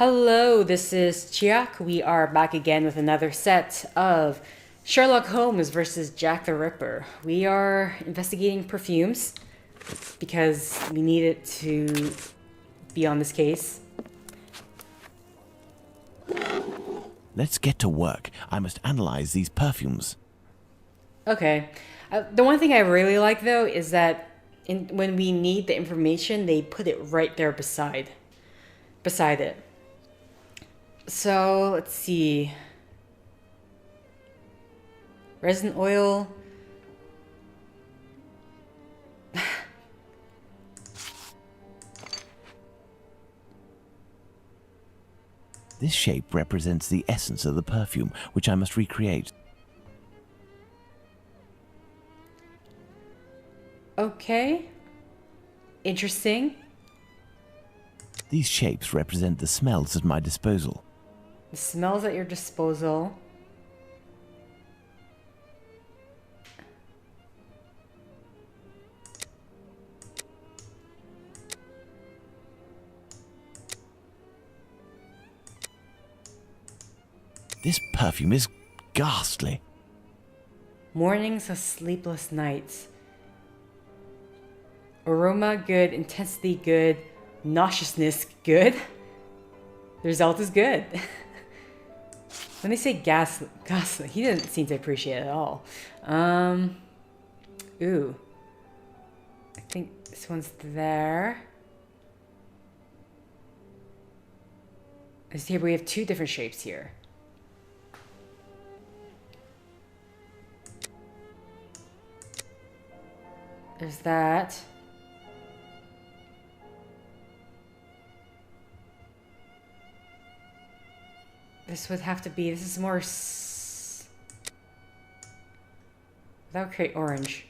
Hello, this is Chiak. We are back again with another set of Sherlock Holmes versus Jack the Ripper. We are investigating perfumes because we need it to be on this case. Let's get to work. I must analyze these perfumes. Okay. The one thing I really like though is that when we need the information, they put it right there beside it. So let's see. Resin oil. This shape represents the essence of the perfume, which I must recreate. Okay. Interesting. These shapes represent the smells at my disposal. The smells at your disposal. This perfume is ghastly. Mornings of sleepless nights. Aroma good, intensity good, nauseousness good. The result is good. When they say gas, he didn't seem to appreciate it at all. Ooh. I think this one's there. I see we have two different shapes here. There's that. This would have to be, this is more, that would create orange.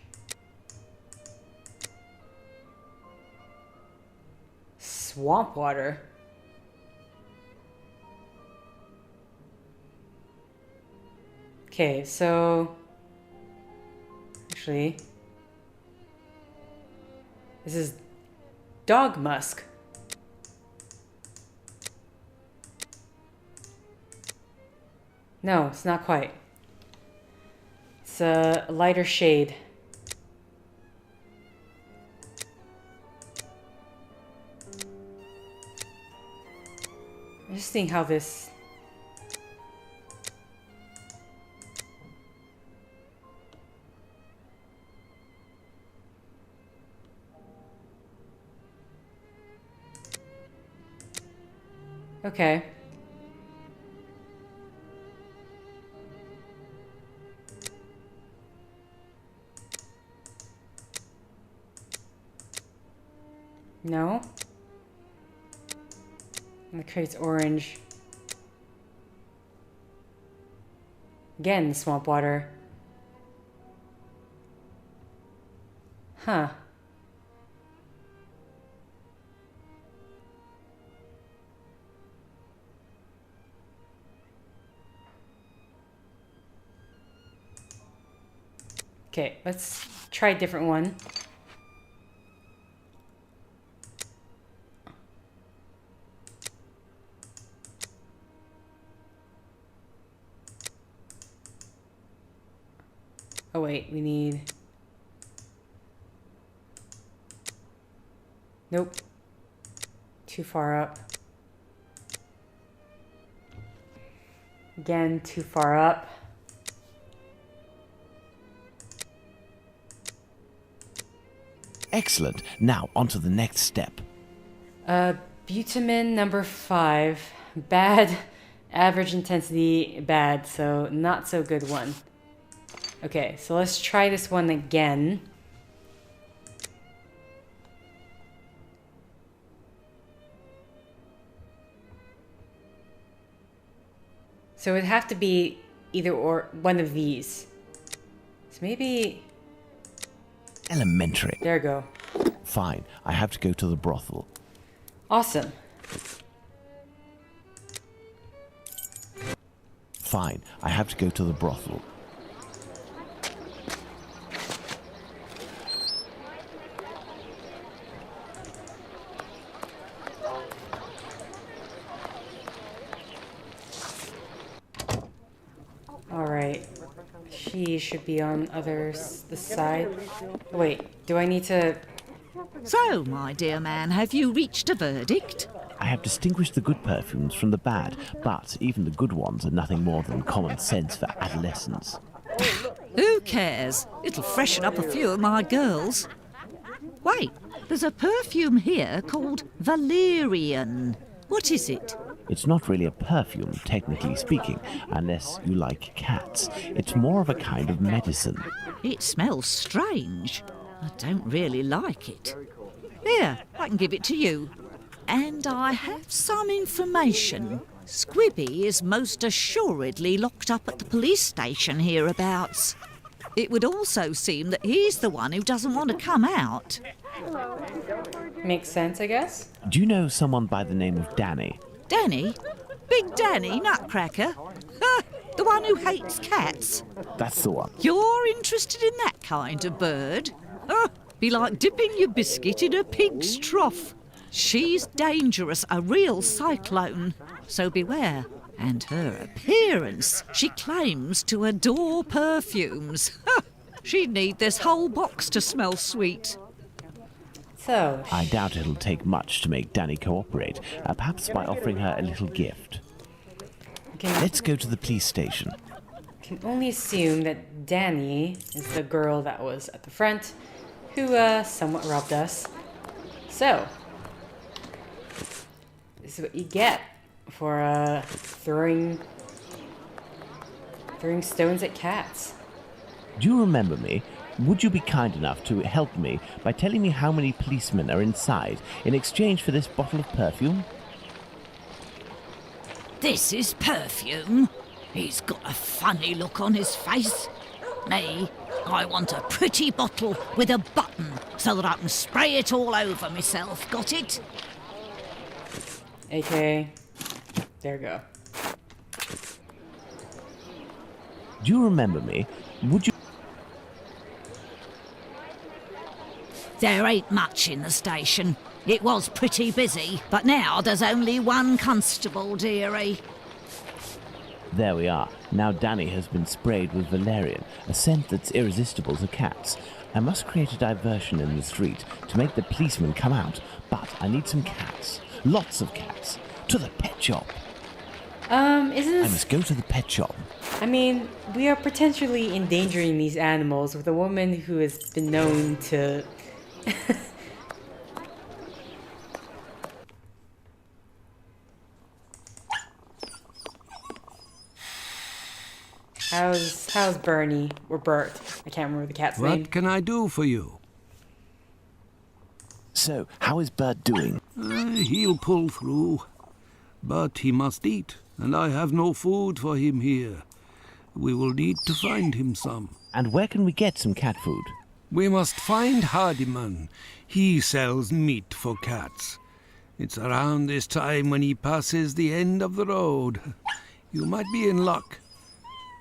Swamp water. Okay, so, actually, this is dog musk. No, it's not quite. It's a lighter shade. I'm just seeing how this... Okay. No. And it creates orange. Again, swamp water. Huh. Okay, let's try a different one. Oh wait, we need... Nope. Too far up. Again, too far up. Excellent. Now, on to the next step. Butamin number 5. Bad. Average intensity, bad. So, not so good one. Okay, so let's try this one again. So it'd have to be either or one of these. So maybe... Elementary. There we go. Fine. I have to go to the brothel. Awesome. Fine. I have to go to the brothel. these should be on the side. Wait, do I need to... So, my dear man, have you reached a verdict? I have distinguished the good perfumes from the bad, but even the good ones are nothing more than common sense for adolescents. Who cares? It'll freshen up a few of my girls. Wait, there's a perfume here called Valerian. What is it? It's not really a perfume, technically speaking, unless you like cats. It's more of a kind of medicine. It smells strange. I don't really like it. Here, I can give it to you. And I have some information. Squibby is most assuredly locked up at the police station hereabouts. It would also seem that he's the one who doesn't want to come out. Makes sense, I guess. Do you know someone by the name of Danny? Danny? Big Danny, Nutcracker? Ha! The one who hates cats? That's the one. You're interested in that kind of bird? Be like dipping your biscuit in a pig's trough. She's dangerous, a real cyclone. So beware. And her appearance. She claims to adore perfumes. She'd need this whole box to smell sweet. So... I doubt it'll take much to make Danny cooperate, perhaps by offering her a little gift. Let's go to the police station. Can only assume that Danny is the girl that was at the front, who somewhat robbed us. So, this is what you get for throwing stones at cats. Do you remember me? Would you be kind enough to help me by telling me how many policemen are inside in exchange for this bottle of perfume? This is perfume. He's got a funny look on his face. Me, I want a pretty bottle with a button so that I can spray it all over myself. Got it? Okay. There you go. Do you remember me? Would you... There ain't much in the station. It was pretty busy, but now there's only one constable, dearie. There we are. Now Danny has been sprayed with valerian, a scent that's irresistible to cats. I must create a diversion in the street to make the policemen come out, but I need some cats. Lots of cats. To the pet shop. Isn't this... I must go to the pet shop. I mean, we are potentially endangering these animals with a woman who has been known to... How's Bernie or Bert? I can't remember the cat's name. What can I do for you? So, how is Bert doing? He'll pull through. But he must eat, and I have no food for him here. We will need to find him some. And where can we get some cat food? We must find Hardiman. He sells meat for cats. It's around this time when he passes the end of the road. You might be in luck.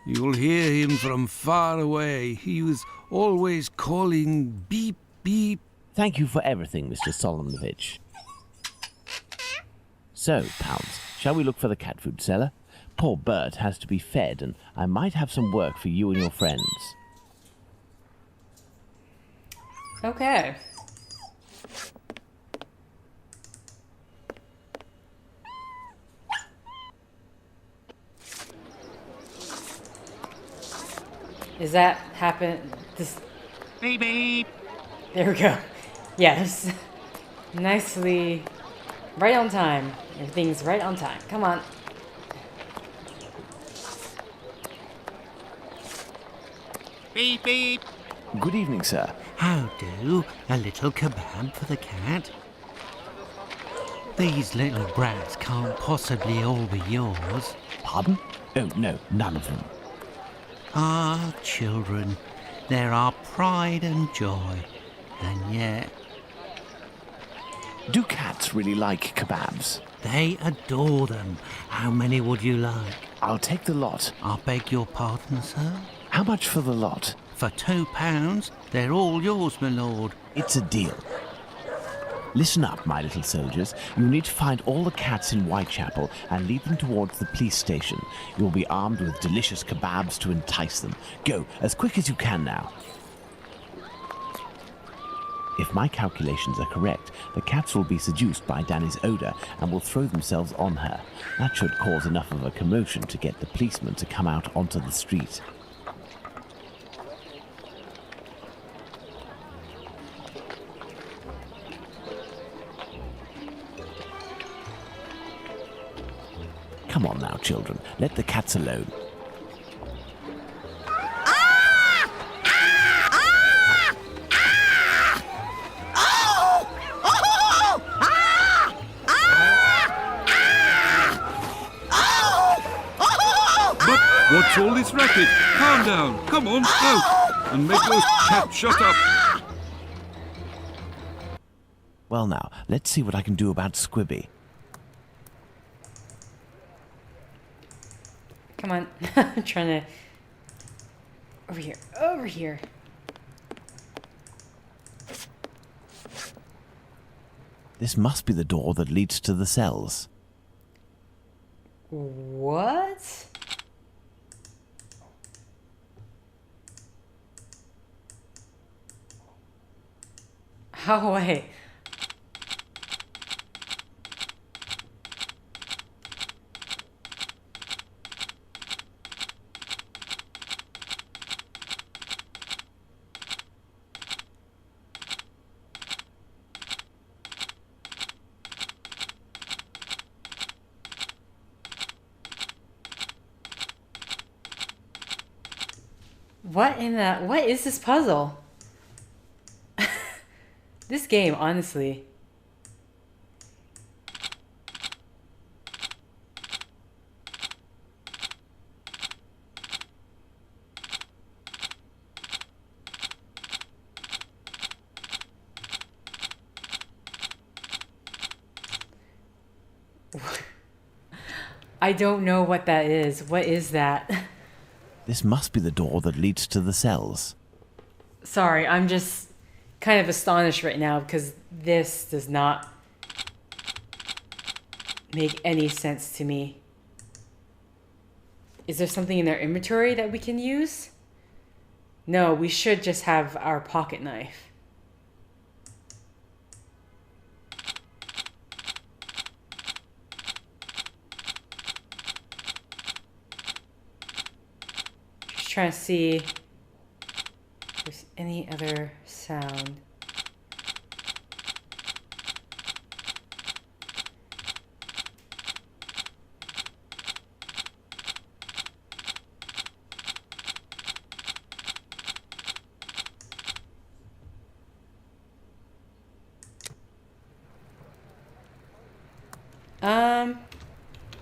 You'll hear him from far away. He was always calling beep, beep. Thank you for everything, Mr. Solomovich. So, Pounds, shall we look for the cat food seller? Poor Bert has to be fed, and I might have some work for you and your friends. Okay. Is that happen? This. Beep beep. There we go. Yes. Nicely. Right on time. Everything's right on time. Come on. Beep beep. Good evening, sir. How do? A little kebab for the cat? These little brats can't possibly all be yours. Pardon? Oh, no, none of them. Ah, children. They're our pride and joy. And yet, Do cats really like kebabs? they adore them. How many would you like? I'll take the lot. I beg your pardon, sir? How much for the lot? For £2, they're all yours, my lord. It's a deal. Listen up, my little soldiers. You'll need to find all the cats in Whitechapel and lead them towards the police station. You'll be armed with delicious kebabs to entice them. Go, as quick as you can now. If my calculations are correct, the cats will be seduced by Danny's odour and will throw themselves on her. That should cause enough of a commotion to get the policeman to come out onto the street. Come on now, children. Let the cats alone. But what's all this racket? Calm down. Come on, out. And make those cats shut up. Well now, let's see what I can do about Squibby. Come on. I'm trying to... Over here. Over here. This must be the door that leads to the cells. What? Oh, wait. What is this puzzle? This game, honestly. I don't know what that is. What is that? This must be the door that leads to the cells. Sorry, I'm just kind of astonished right now because this does not make any sense to me. Is there something in their inventory that we can use? No, we should just have our pocket knife. Trying to see if there's any other sound.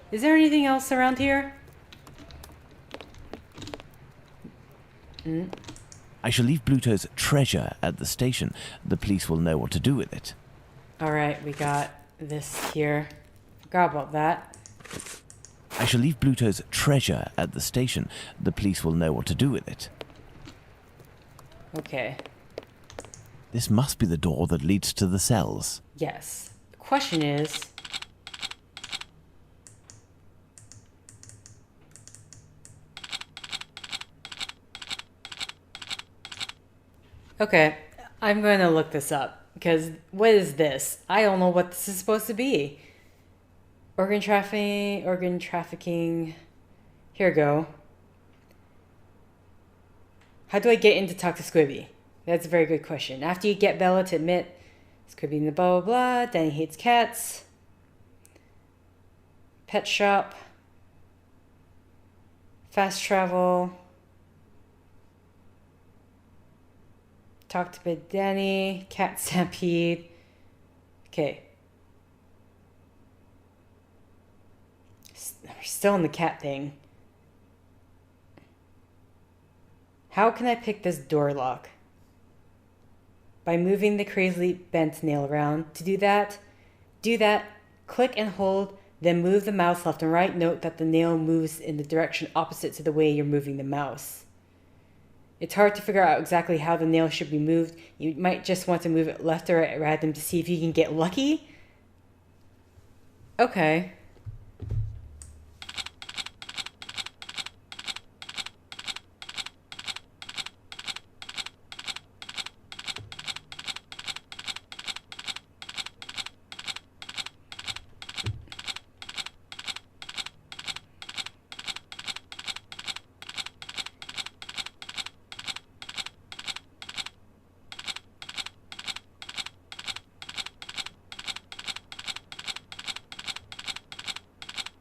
Is there anything else around here? I shall leave Bluto's treasure at the station. The police will know what to do with it. Alright, we got this here. Forgot about that. I shall leave Bluto's treasure at the station. The police will know what to do with it. Okay. This must be the door that leads to the cells. Yes. The question is... Okay, I'm going to look this up, because what is this? I don't know what this is supposed to be. Organ trafficking. Here we go. How do I get in to talk to Squibby? That's a very good question. After you get Bella to admit Squibby in the blah blah blah, Danny hates cats. Pet shop. Fast travel. Talk to Big Danny. Cat stampede. Okay. We're still in the cat thing. How can I pick this door lock? By moving the crazily bent nail around. To do that, click and hold, then move the mouse left and right. Note that the nail moves in the direction opposite to the way you're moving the mouse. It's hard to figure out exactly how the nail should be moved. You might just want to move it left or right at random to see if you can get lucky. Okay.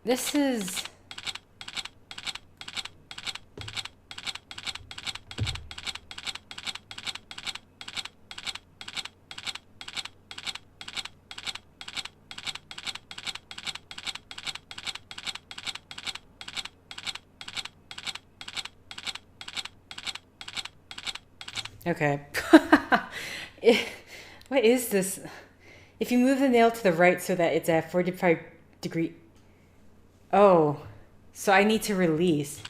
This is... Okay. What is this? If you move the nail to the right so that it's at 45 degree... Oh, so I need to release.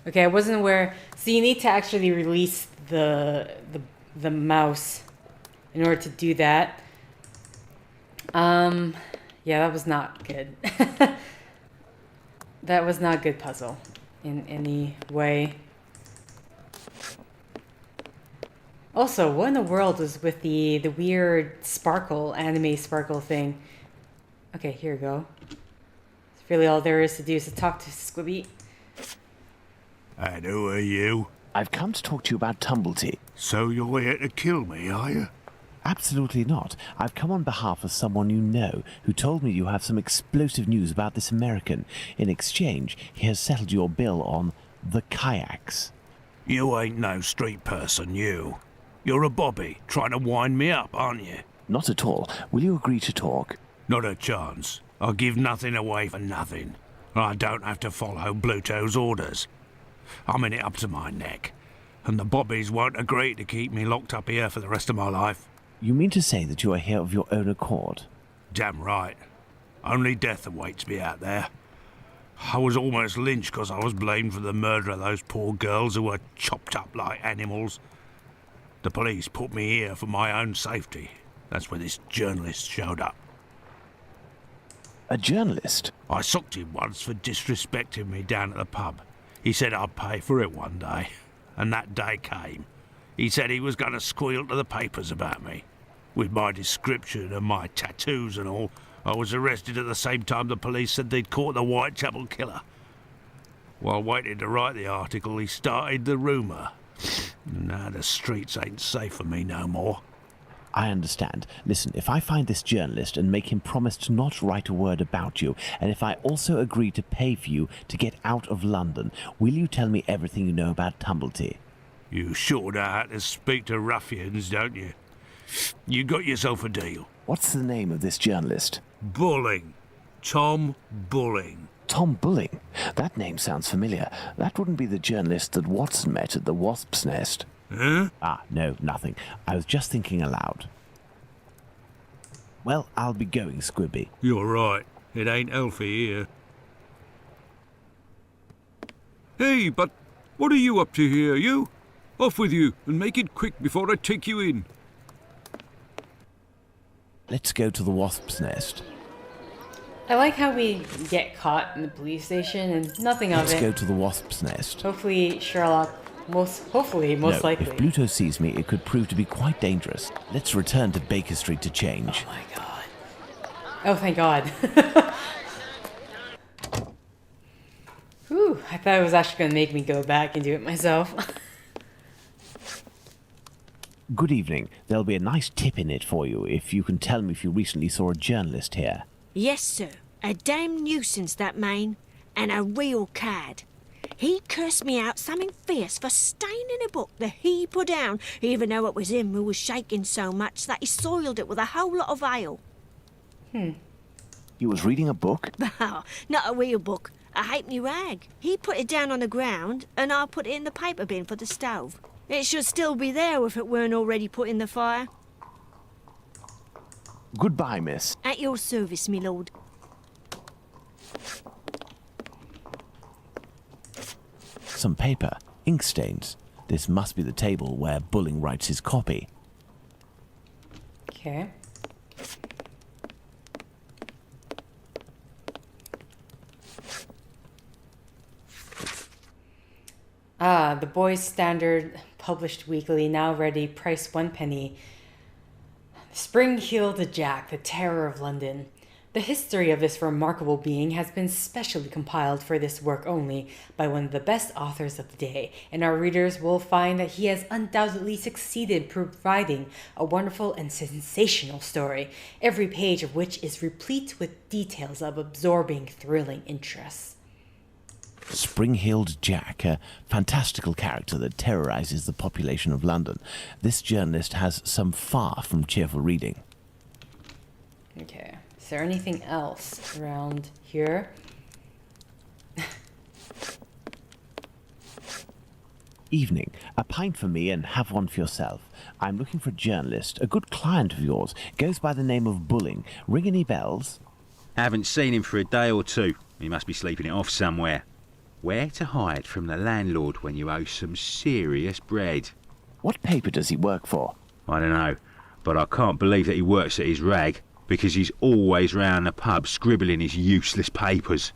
Okay, I wasn't aware. So you need to actually release the mouse in order to do that. Yeah, that was not good. That was not a good puzzle in any way. Also, what in the world was with the weird sparkle, anime sparkle thing? Okay, here we go. It's really all there is to do is to talk to Squibby. And who are you? I've come to talk to you about Tumblety. So you're here to kill me, are you? Absolutely not. I've come on behalf of someone you know who told me you have some explosive news about this American. In exchange, he has settled your bill on the kayaks. You ain't no street person, you. You're a bobby, trying to wind me up, aren't you? Not at all. Will you agree to talk? Not a chance. I'll give nothing away for nothing. I don't have to follow Bluto's orders. I'm in it up to my neck, and the bobbies won't agree to keep me locked up here for the rest of my life. You mean to say that you are here of your own accord? Damn right. Only death awaits me out there. I was almost lynched because I was blamed for the murder of those poor girls who were chopped up like animals. The police put me here for my own safety. That's when this journalist showed up. A journalist? I socked him once for disrespecting me down at the pub. He said I'd pay for it one day, and that day came. He said he was going to squeal to the papers about me. With my description and my tattoos and all, I was arrested at the same time the police said they'd caught the Whitechapel killer. While waiting to write the article, he started the rumour. Now the streets ain't safe for me no more. I understand. Listen, if I find this journalist and make him promise to not write a word about you, and if I also agree to pay for you to get out of London, will you tell me everything you know about Tumblety? You sure know how to speak to ruffians, don't you? You got yourself a deal. What's the name of this journalist? Bulling. Tom Bulling. Tom Bulling? That name sounds familiar. That wouldn't be the journalist that Watson met at the Wasp's Nest. Huh? Ah, no, nothing. I was just thinking aloud. Well, I'll be going, Squibby. You're right. It ain't healthy here. Hey, but what are you up to here, you? Off with you, and make it quick before I take you in. Let's go to the Wasp's Nest. I like how we get caught in the police station and nothing of Let's it. go to the Wasp's Nest. Hopefully Sherlock, most No, likely. if Bluto sees me, it could prove to be quite dangerous. Let's return to Baker Street to change. Oh my god. Oh, thank god. Whew, I thought it was actually going to make me go back and do it myself. Good evening. There'll be a nice tip in it for you if you can tell me if you recently saw a journalist here. Yes, sir. A damn nuisance, that man. And a real cad. He cursed me out something fierce for staining a book that he put down, even though it was him who was shaking so much that he soiled it with a whole lot of ale. You was reading a book? Oh, not a real book, a halfpenny rag. He put it down on the ground, and I put it in the paper bin for the stove. It should still be there if it weren't already put in the fire. Goodbye, miss. At your service, me lord. Some paper, ink stains. This must be the table where Bulling writes his copy. Okay. The Boys Standard, published weekly, now ready, price 1 penny. Spring-heeled Jack, the terror of London. The history of this remarkable being has been specially compiled for this work only by one of the best authors of the day, and our readers will find that he has undoubtedly succeeded providing a wonderful and sensational story, every page of which is replete with details of absorbing, thrilling interest. Spring-heeled Jack, a fantastical character that terrorizes the population of London. This journalist has some far from cheerful reading. Okay. Is there anything else around here? Evening. A pint for me and have one for yourself. I'm looking for a journalist, a good client of yours. Goes by the name of Bulling. Ring any bells? Haven't seen him for a day or two. He must be sleeping it off somewhere. Where to hide from the landlord when you owe some serious bread? What paper does he work for? I don't know, but I can't believe that he works at his rag, because he's always round the pub scribbling his useless papers.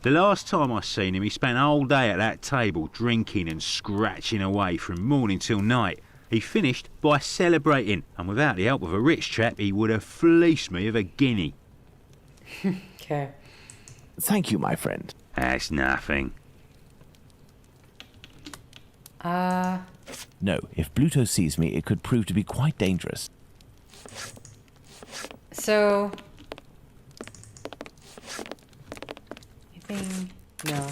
The last time I seen him, he spent a whole day at that table drinking and scratching away from morning till night. He finished by celebrating, and without the help of a rich chap, he would have fleeced me of a guinea. Okay. Thank you, my friend. That's nothing. No, if Bluto sees me, it could prove to be quite dangerous. So... anything? No.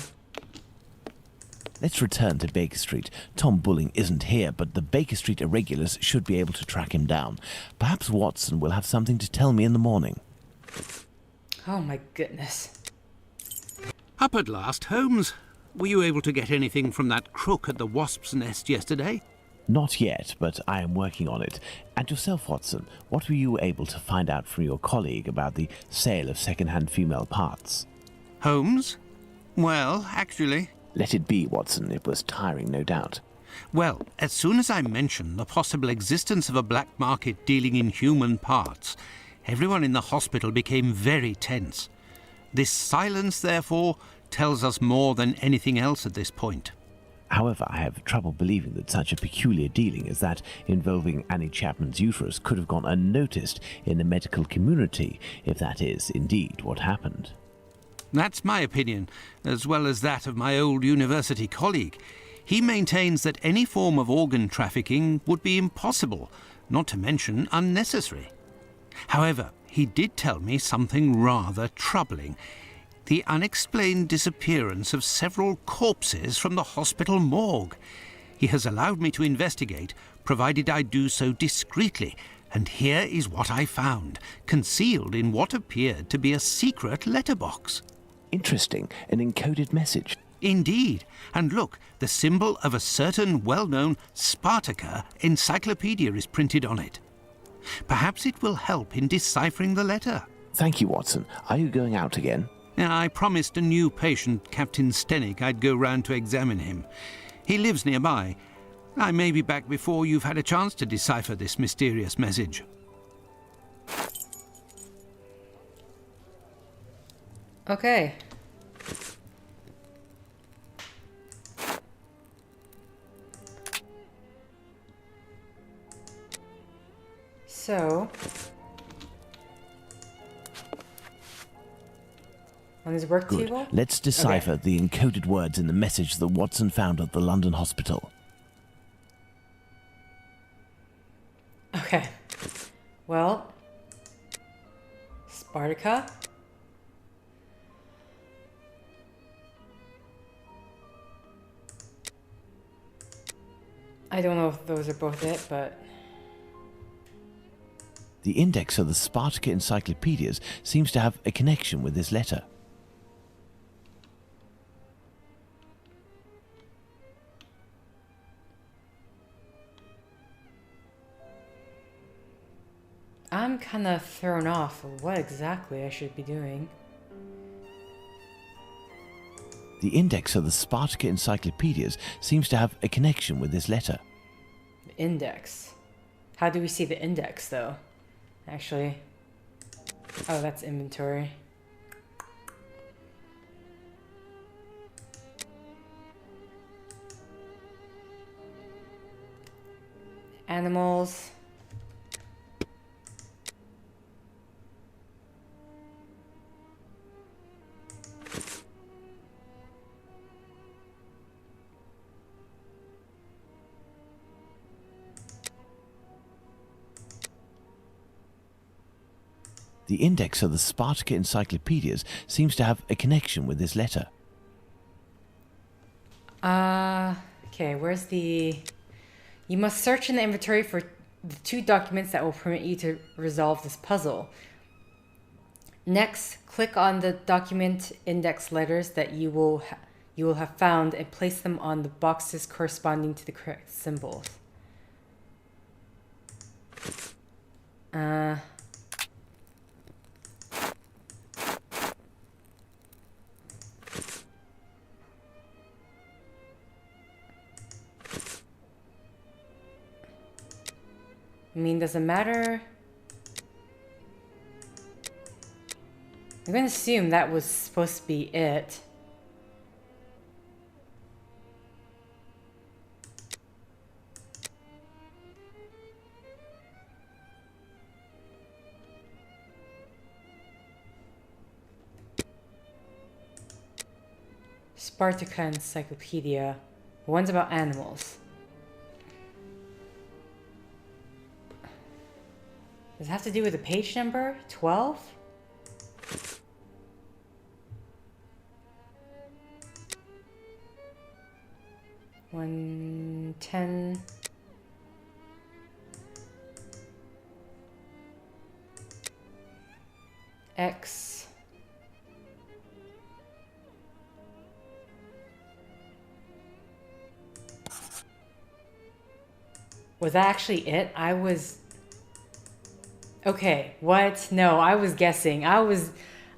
Let's return to Baker Street. Tom Bulling isn't here, but the Baker Street irregulars should be able to track him down. Perhaps Watson will have something to tell me in the morning. Oh my goodness. Up at last, Holmes. Were you able to get anything from that crook at the Wasp's Nest yesterday? Not yet, but I am working on it. And yourself, Watson, what were you able to find out from your colleague about the sale of second-hand female parts? Holmes? Well, actually... Let it be, Watson. It was tiring, no doubt. Well, as soon as I mentioned the possible existence of a black market dealing in human parts, everyone in the hospital became very tense. This silence, therefore, tells us more than anything else at this point. However, I have trouble believing that such a peculiar dealing as that involving Annie Chapman's uterus could have gone unnoticed in the medical community, if that is indeed what happened. That's my opinion, as well as that of my old university colleague. He maintains that any form of organ trafficking would be impossible, not to mention unnecessary. However, he did tell me something rather troubling. The unexplained disappearance of several corpses from the hospital morgue. He has allowed me to investigate, provided I do so discreetly, and here is what I found, concealed in what appeared to be a secret letterbox. Interesting, an encoded message. Indeed, and look, the symbol of a certain well-known Spartaca encyclopedia is printed on it. Perhaps it will help in deciphering the letter. Thank you, Watson. Are you going out again? I promised a new patient, Captain Stenick, I'd go round to examine him. He lives nearby. I may be back before you've had a chance to decipher this mysterious message. Okay. So... on his work Good. table? Let's decipher the encoded words in the message that Watson found at the London hospital. Okay. Well... Spartaca? I don't know if those are both it, but... The index of the Spartacus encyclopedias seems to have a connection with this letter. I'm kind of thrown off of what exactly I should be doing. The index of the Spartacus encyclopedias seems to have a connection with this letter. The index. How do we see the index, though? Actually. Oh, that's inventory. Animals. The index of the Spartacus encyclopedias seems to have a connection with this letter. Okay, where's the... You must search in the inventory for the 2 documents that will permit you to resolve this puzzle. Next, click on the document index letters that you will have found and place them on the boxes corresponding to the correct symbols. I mean, doesn't matter. I'm going to assume that was supposed to be it. Spartacus Encyclopedia. One's about animals. Does it have to do with the page number? 12? One 10. X. Was that actually it? I was... Okay, what? No, I was guessing. I was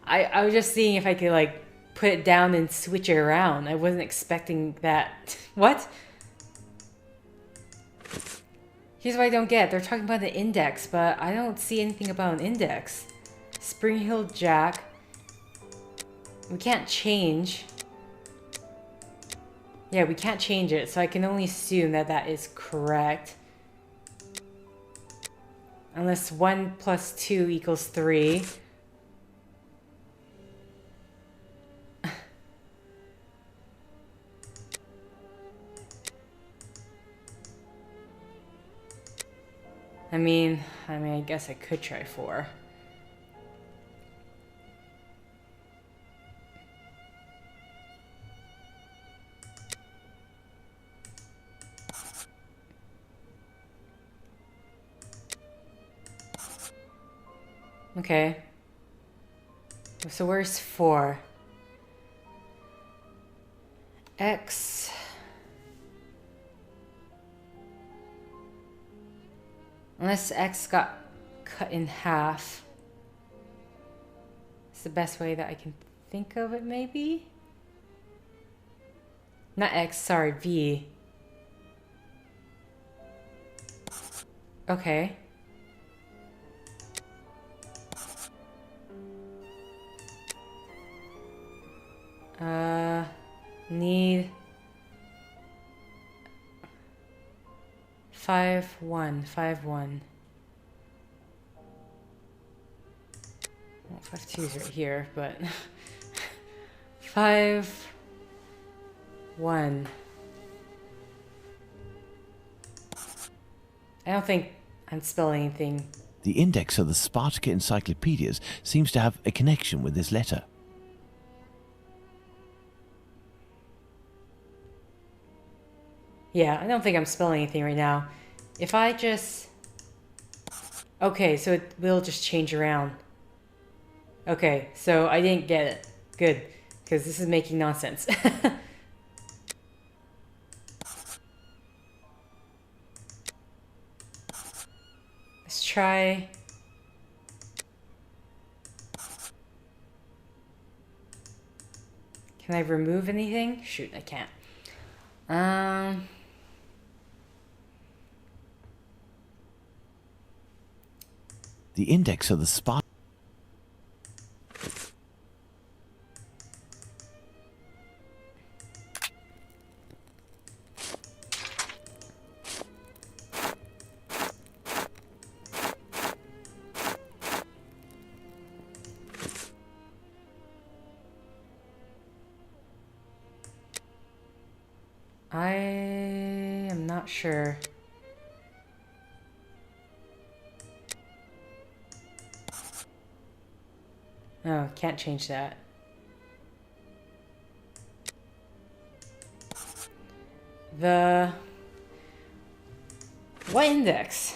just seeing if I could, like, put it down and switch it around. I wasn't expecting that. What? Here's what I don't get. They're talking about the index, but I don't see anything about an index. Spring Hill Jack. We can't change. Yeah, we can't change it, so I can only assume that that is correct. Unless 1 + 2 = 3. I mean, I guess I could try 4. Okay. So where's 4? X. Unless X got cut in half. It's the best way that I can think of it, maybe? Not X, sorry, V. Okay. Need 5 1 5 1. Well, 5 2 is right here, but 5 1. I don't think I'm spelling anything. The index of the Spartacus encyclopedias seems to have a connection with this letter. Yeah, I don't think I'm spelling anything right now. If I just... Okay, so it will just change around. Okay, so I didn't get it. Good, because this is making nonsense. Let's try... Can I remove anything? Shoot, I can't. The index of the spot. I am not sure. Oh, can't change that. What index?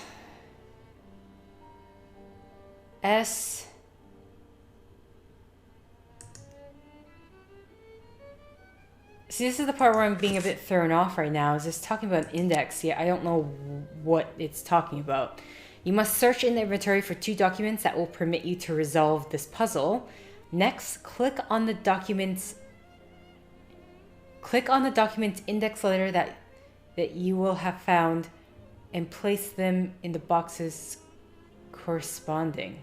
S... See, this is the part where I'm being a bit thrown off right now. Is just talking about an index. Yeah, I don't know what it's talking about. You must search in the inventory for 2 documents that will permit you to resolve this puzzle. Next, click on the document's index letter that you will have found and place them in the boxes corresponding.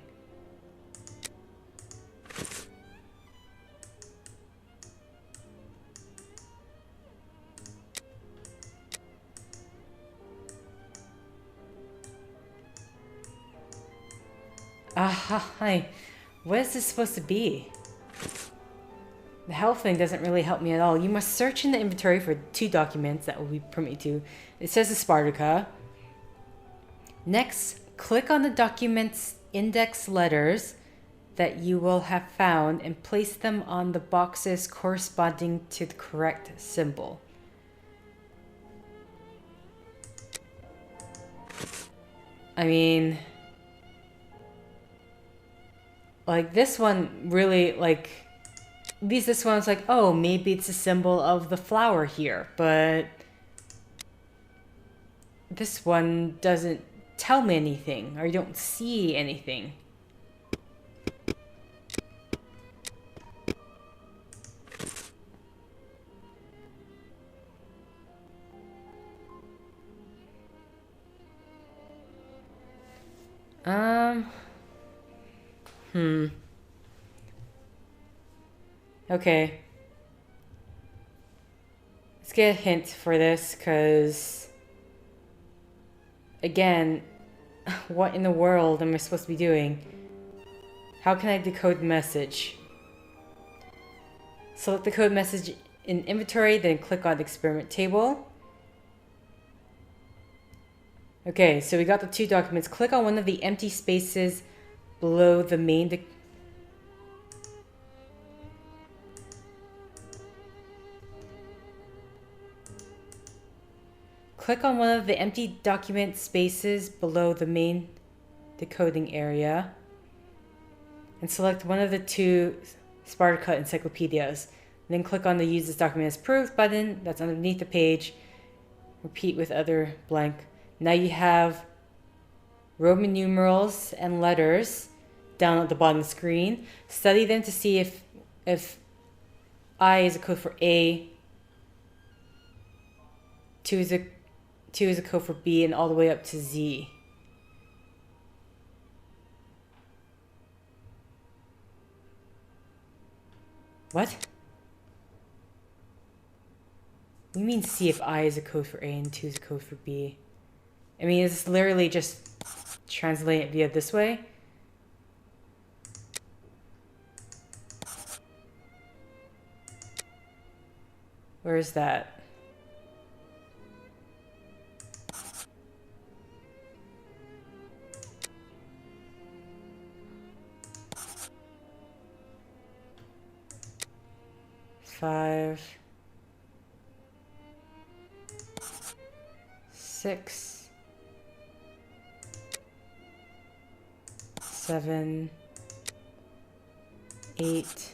Hi. What is this supposed to be? The health thing doesn't really help me at all. You must search in the inventory for 2 documents that will be permitted to. It says the Spartica. Next, click on the document's index letters that you will have found and place them on the boxes corresponding to the correct symbol. I mean... Like, this one really, like... At least this one's like, oh, maybe it's a symbol of the flower here, but... This one doesn't tell me anything, or you don't see anything. Okay. Let's get a hint for this, because... Again, what in the world am I supposed to be doing? How can I decode the message? Select the code message in inventory, then click on the experiment table. Okay, so we got the 2 documents. Click on one of the empty spaces below the main... Click on one of the empty document spaces below the main decoding area and select one of the 2 Spartica encyclopedias. Then click on the Use this document as proof button that's underneath the page. Repeat with other blank. Now you have Roman numerals and letters down at the bottom of the screen. Study them to see if I is a code for A, 2 is a code for B, and all the way up to Z. What? What do you mean see if I is a code for A and 2 is a code for B? I mean, it's literally just translate it via this way. Where is that? Five. 6, 7, 8.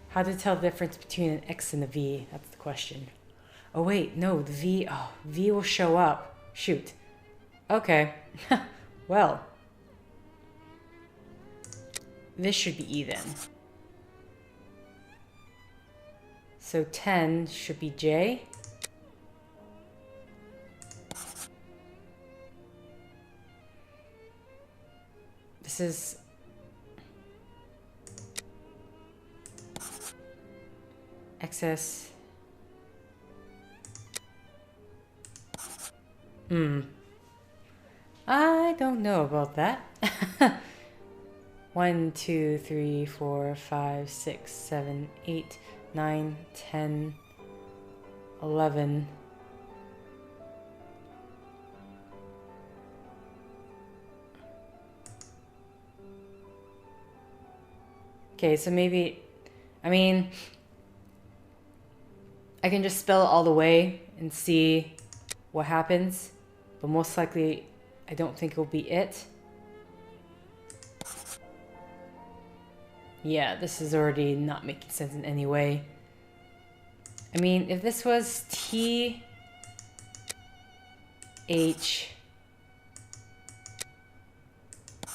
How to tell the difference between an X and a V? That's the question. Oh wait, no, the V. Oh, V will show up. Shoot. Okay. Well. This should be E then. So 10 should be J. This is... excess. I don't know about that. 1, 2, 3, 4, 5, 6, 7, 8, 9, 10, 11. Okay, so maybe, I mean, I can just spell it all the way and see what happens, but most likely I don't think it'll be it. Yeah, this is already not making sense in any way. I mean, if this was T H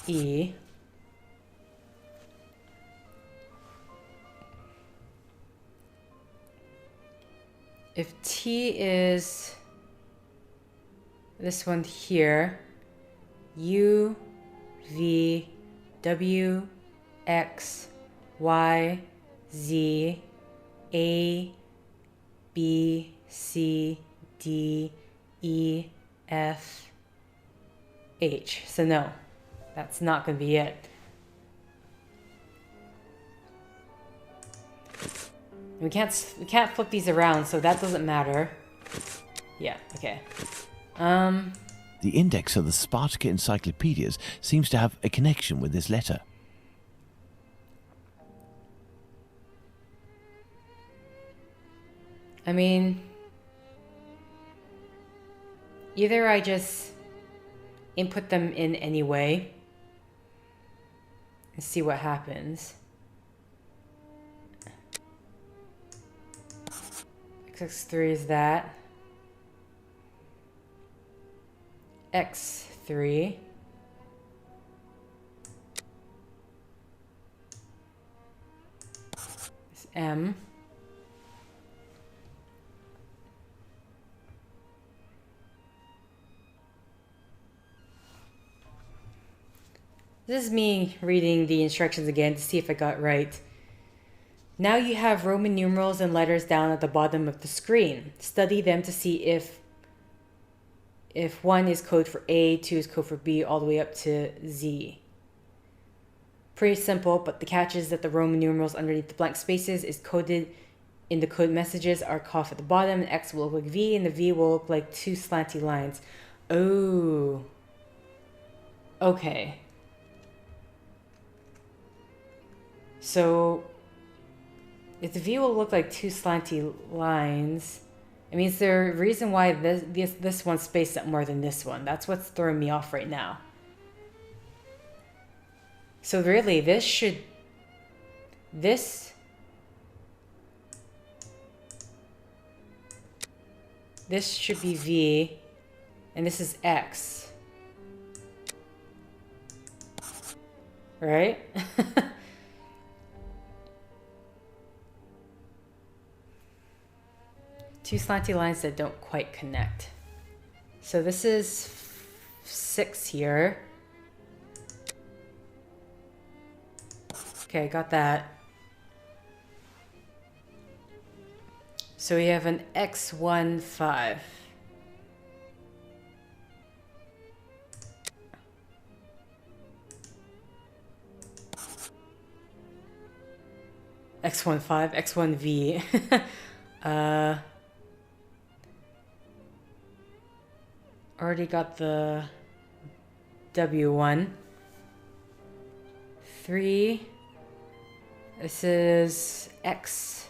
E, if T is this one here, U, V, W, X, Y, Z, A, B, C, D, E, F, H. So no, that's not going to be it. We can't flip these around, so that doesn't matter. Yeah, okay. The index of the Spartacus encyclopedias seems to have a connection with this letter. I mean, either I just input them in anyway and see what happens. X3 is that. X3. Is M. This is me reading the instructions again to see if I got it right. Now you have Roman numerals and letters down at the bottom of the screen. Study them to see if 1 is code for A, 2 is code for B, all the way up to Z. Pretty simple, but the catch is that the Roman numerals underneath the blank spaces is coded in the code messages are cough at the bottom, and X will look like V, and the V will look like 2 slanty lines. Oh. Okay. So, if the V will look like 2 slanty lines, it means there's a reason why this one's spaced out more than this one. That's what's throwing me off right now. So really, this should be V, and this is X. Right? Two slanty lines that don't quite connect. So this is 6 here. Okay, got that. So we have an X15. X15, X1V. Already got the W1. 3, This is XV.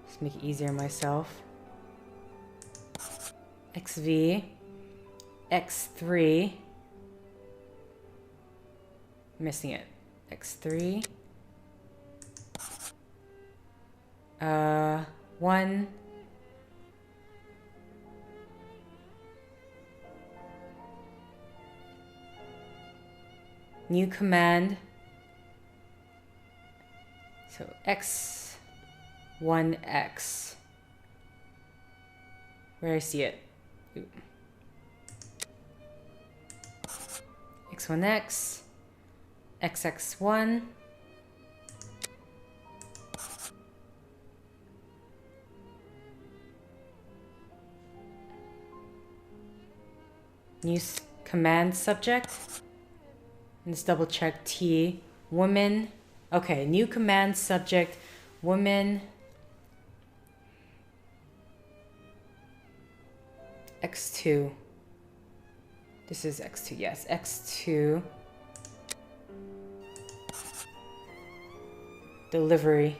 Just make it easier on myself. XV. X3. Missing it. X3. 1. New command. So X1X. Where do I see it? Ooh. X1X. XX1. New command subject. Let's double check T. Woman. Okay, new command subject. Woman. X2. This is X2, yes. X2. Delivery.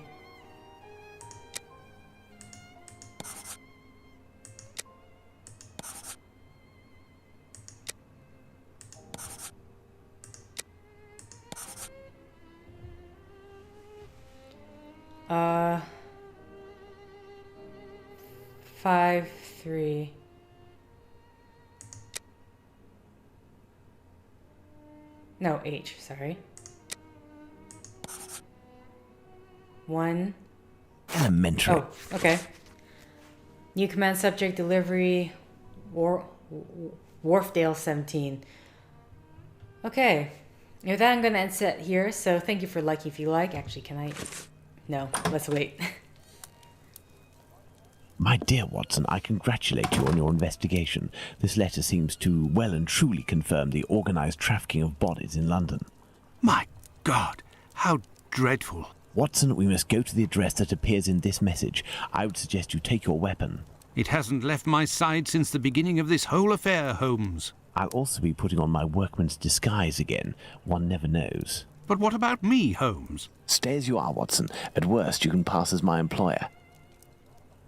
Uh, 5, 3. No, H, sorry. 1. Elementary. Oh, okay. New command subject delivery. Wharfdale 17. Okay. With that, I'm going to end set here. So thank you for liking if you like. Actually, can I? No, let's wait. My dear Watson, I congratulate you on your investigation. This letter seems to well and truly confirm the organised trafficking of bodies in London. My God, how dreadful. Watson, we must go to the address that appears in this message. I would suggest you take your weapon. It hasn't left my side since the beginning of this whole affair, Holmes. I'll also be putting on my workman's disguise again. One never knows. But what about me, Holmes? Stay as you are, Watson. At worst, you can pass as my employer.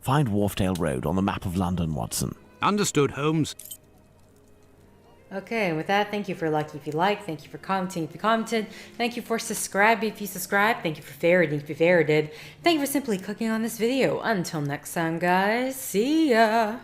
Find Wharfdale Road on the map of London, Watson. Understood, Holmes. Okay, and with that, thank you for liking if you like. Thank you for commenting if you commented. Thank you for subscribing if you subscribed. Thank you for favoriting if you favorited. Thank you for simply clicking on this video. Until next time, guys. See ya!